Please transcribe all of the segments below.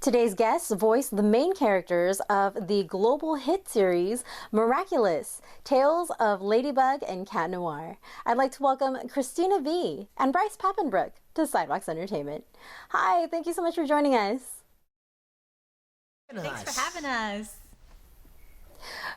Today's guests voice the main characters of the global hit series Miraculous, Tales of Ladybug and Cat Noir. I'd like to welcome Cristina V and Bryce Papenbrook to Sidewalks Entertainment. Hi, thank you so much for joining us. Thanks for having us.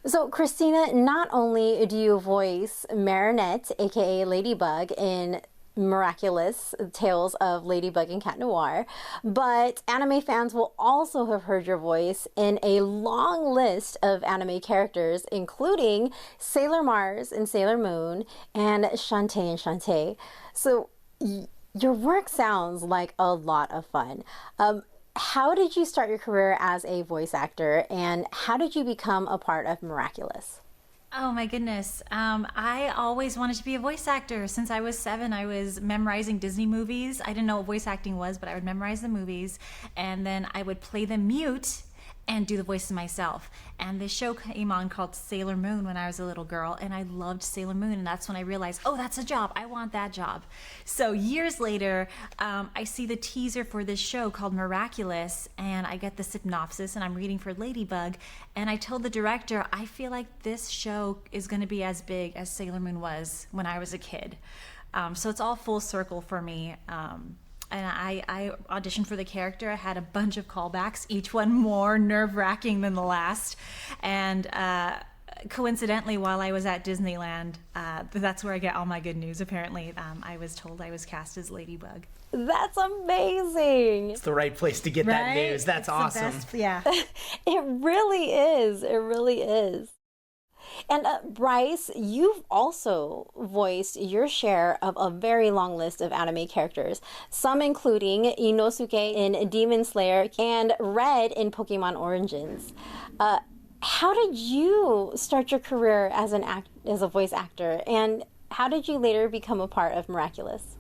So, Cristina, not only do you voice Marinette, aka Ladybug, in Miraculous, Tales of Ladybug and Cat Noir, but anime fans will also have heard your voice in a long list of anime characters, including Sailor Mars and Sailor Moon and Shantae and Shantae. So, your work sounds like a lot of fun. How did you start your career as a voice actor, and how did you become a part of Miraculous? Oh my goodness. I always wanted to be a voice actor. Since I was 7, I was memorizing Disney movies. I didn't know what voice acting was, but I would memorize the movies, and then I would play them mute and do the voices myself. And this show came on called Sailor Moon when I was a little girl, and I loved Sailor Moon, and that's when I realized, oh, that's a job. I want that job. So years later, I see the teaser for this show called Miraculous, and I get the synopsis, and I'm reading for Ladybug, and I told the director, I feel like this show is gonna be as big as Sailor Moon was when I was a kid. So it's all full circle for me. And I auditioned for the character. I had a bunch of callbacks, each one more nerve-wracking than the last. And coincidentally, while I was at Disneyland, that's where I get all my good news, apparently. I was told I was cast as Ladybug. That's amazing. It's the right place to get that news. That's awesome. Best, yeah. It really is. It really is. And Bryce, you've also voiced your share of a very long list of anime characters, some including Inosuke in Demon Slayer and Red in Pokemon Origins. How did you start your career as a voice actor, and how did you later become a part of Miraculous?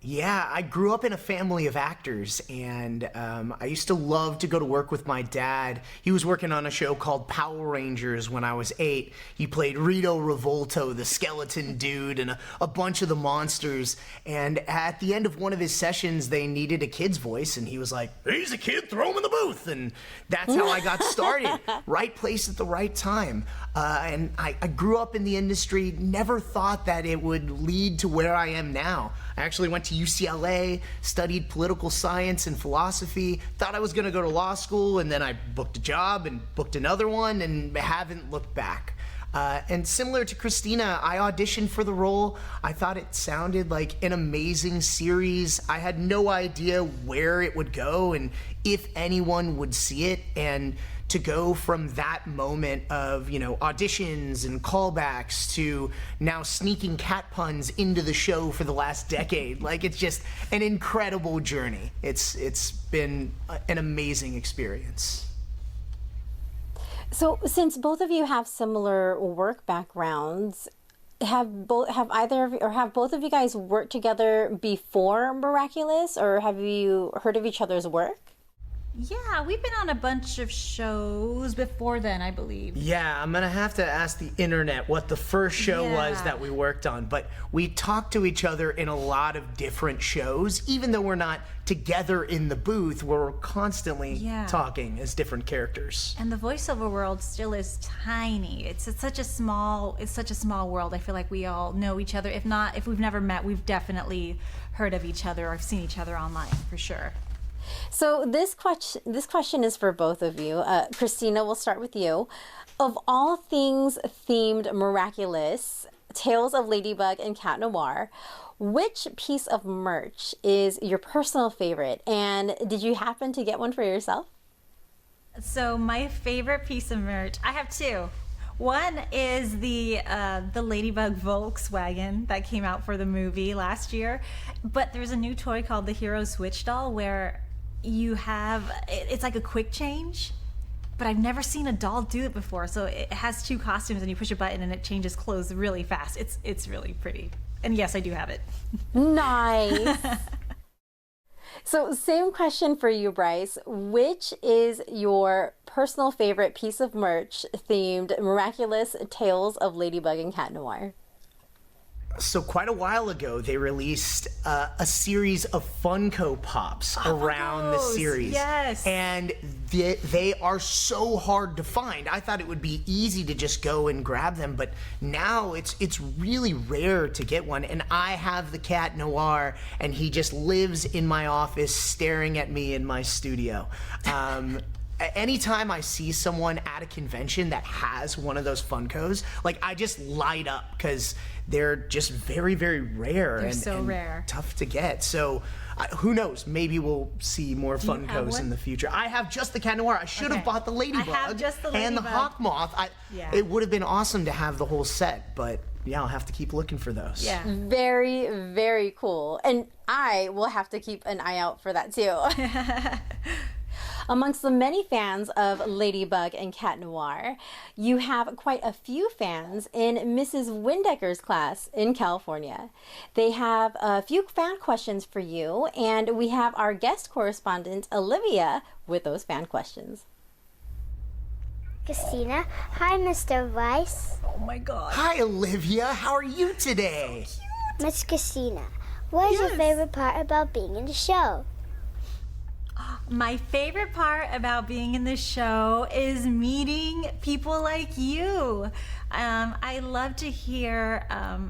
Yeah, I grew up in a family of actors, and I used to love to go to work with my dad. He was working on a show called Power Rangers when I was 8. He played Rito Revolto, the skeleton dude, and a bunch of the monsters. And at the end of one of his sessions, they needed a kid's voice, and he was like, he's a kid, throw him in the booth. And that's how I got started. Right place at the right time. And I grew up in the industry, never thought that it would lead to where I am now. I actually went to UCLA, studied political science and philosophy, thought I was gonna go to law school, and then I booked a job and booked another one and haven't looked back. And similar to Cristina, I auditioned for the role. I thought it sounded like an amazing series. I had no idea where it would go and if anyone would see it. And to go from that moment of, auditions and callbacks to now sneaking cat puns into the show for the last decade, it's just an incredible journey. It's been an amazing experience. So, since both of you have similar work backgrounds, have both of you guys worked together before Miraculous, or have you heard of each other's work? Yeah, we've been on a bunch of shows before then, I believe. Yeah, I'm gonna have to ask the internet what the first show was that we worked on, but we talked to each other in a lot of different shows. Even though we're not together in the booth, we're constantly talking as different characters. And the voiceover world still is tiny. It's such a small world. I feel like we all know each other. If we've never met, we've definitely heard of each other or seen each other online for sure. So this question is for both of you. Cristina, we'll start with you. Of all things themed Miraculous, Tales of Ladybug and Cat Noir, which piece of merch is your personal favorite? And did you happen to get one for yourself? So my favorite piece of merch, I have two. One is the Ladybug Volkswagen that came out for the movie last year. But there's a new toy called the Hero Switch doll where it's like a quick change, but I've never seen a doll do it before. So it has 2 costumes and you push a button and it changes clothes really fast. It's really pretty. And yes, I do have it. Nice. So same question for you, Bryce. Which is your personal favorite piece of merch themed Miraculous Tales of Ladybug and Cat Noir? So quite a while ago, they released a series of Funko Pops around the series. Yes. And they are so hard to find. I thought it would be easy to just go and grab them, but now it's really rare to get one. And I have the cat Noir, and he just lives in my office staring at me in my studio. Anytime I see someone at a convention that has one of those Funkos, like, I just light up because they're just very, very rare. They're so rare. Tough to get. So who knows? Maybe we'll see more Funkos in the future. I have just the Cat Noir. I should have bought the Ladybug have just the and the Ladybug. Hawk Moth. It would have been awesome to have the whole set, but yeah, I'll have to keep looking for those. Yeah. Very, very cool. And I will have to keep an eye out for that too. Amongst the many fans of Ladybug and Cat Noir, you have quite a few fans in Mrs. Windecker's class in California. They have a few fan questions for you, and we have our guest correspondent, Olivia, with those fan questions. Cristina. Hi, Mr. Bryce. Oh my God. Hi, Olivia. How are you today? Miss Cristina, what is your favorite part about being in the show? My favorite part about being in the show is meeting people like you. I love to hear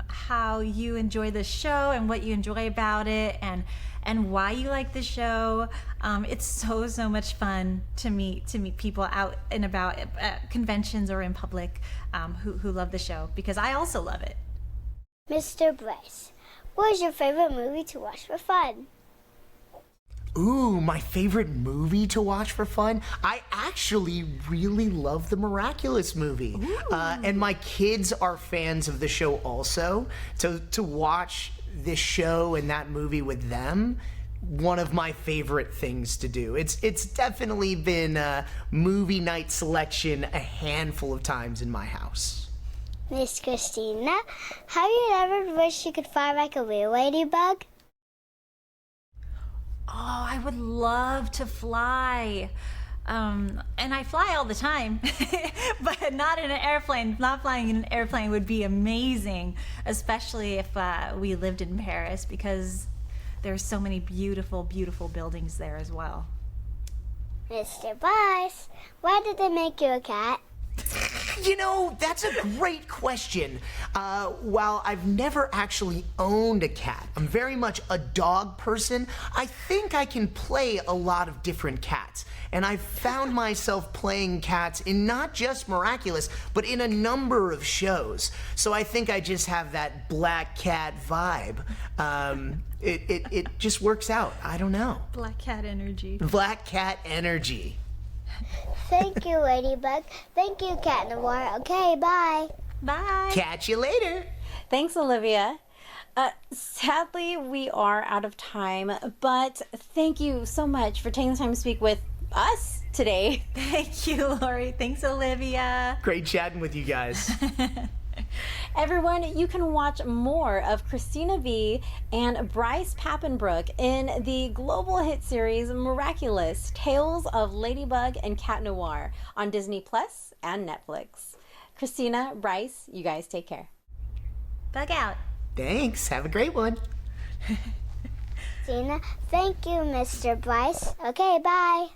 how you enjoy the show and what you enjoy about it, and why you like the show. It's so much fun to meet people out and about at conventions or in public who love the show, because I also love it. Mr. Bryce, what is your favorite movie to watch for fun? Ooh, my favorite movie to watch for fun? I actually really love the Miraculous movie. And my kids are fans of the show also. So to watch this show and that movie with them, one of my favorite things to do. It's definitely been a movie night selection a handful of times in my house. Miss Cristina, have you ever wished you could fly like a real ladybug? Oh, I would love to fly. And I fly all the time, but not in an airplane. Not flying in an airplane would be amazing, especially if we lived in Paris, because there's so many beautiful, beautiful buildings there as well. Mr. Bryce, why did they make you a cat? You know, that's a great question. While I've never actually owned a cat, I'm very much a dog person. I think I can play a lot of different cats. And I've found myself playing cats in not just Miraculous, but in a number of shows. So I think I just have that black cat vibe. It just works out. I don't know. Black cat energy. Black cat energy. Thank you, Ladybug. Thank you, Cat Noir. Okay, bye. Bye. Catch you later. Thanks, Olivia. Sadly, we are out of time, but thank you so much for taking the time to speak with us today. Thank you, Lori. Thanks, Olivia. Great chatting with you guys. Everyone, you can watch more of Cristina V and Bryce Papenbrook in the global hit series Miraculous, Tales of Ladybug and Cat Noir on Disney Plus and Netflix. Cristina, Bryce, you guys take care. Bug out. Thanks. Have a great one. Cristina, thank you, Mr. Bryce. Okay, bye.